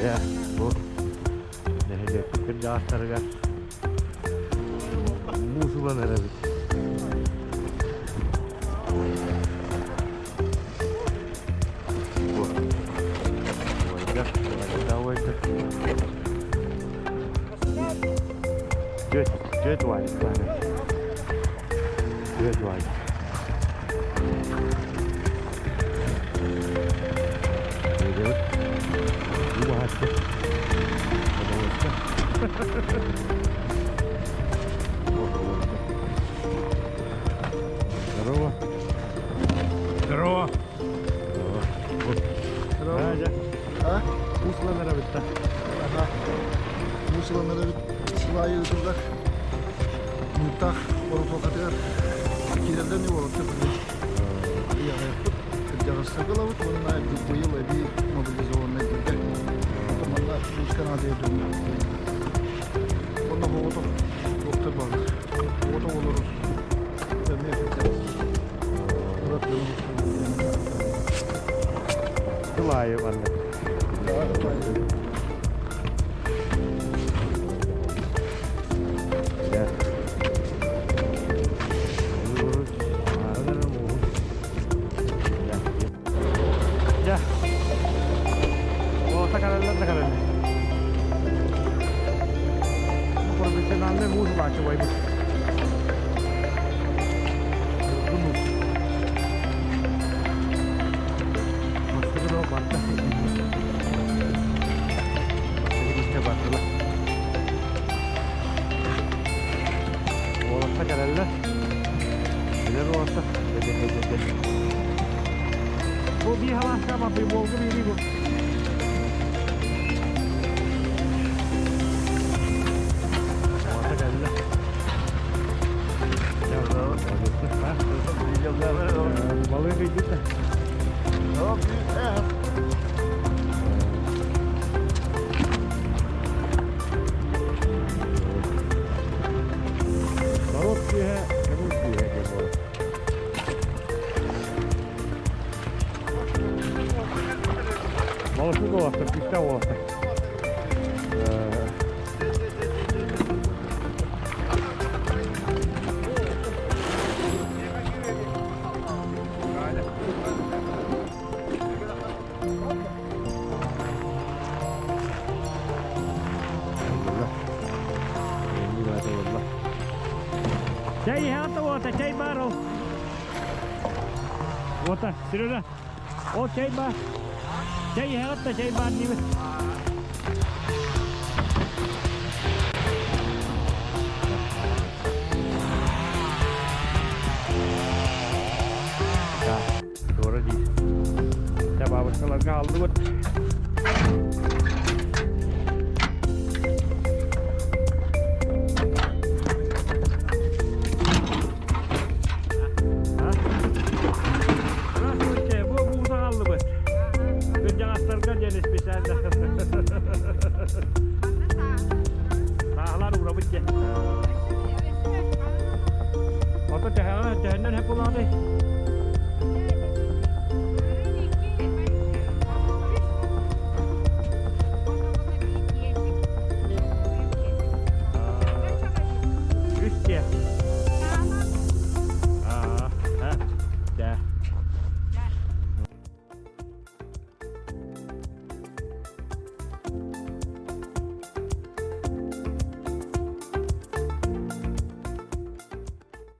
Ya bu nehirde kerja astarga musulan herhalde. Bu wajah wajah jet wajah sana jet wajah Здорово. Здорово. Здорово. Надя. Ha? Uslanır bitti. Aha. Musulanları sıvayı ısırdak. Muhtak, oruç katıyor. Kirelden ne olur tabii. Yani kerja sakal avut onun ayı bir yıl bir mobilize olmaya gitti. Zamanlar başkan adı ediyor. Onda bu oto doktor var. Oto olur. Ben ne yapacağım? Murat benim. Kılayı var. Ya. Lurus. Ada nemu. Ya. Ya. Oh, sekarang. Profesionalnya mus baca wajib. Bu bir hava sama bir bolgu biri bu. Orta geldi. Ya bravo. Ha? Balığı bildik de. Tamam, Balık diye, kemik diye geliyor. Balıklı da olacak, işte olacak. Chay hata wota chay baro. Wota siruna. Oh chay bar. Chay hata chay bar ni. Ya, doğru değil. Ya babaşkalar kaldı bu. Sahlar uğramış ya. Hatta cehennem hep olan değil.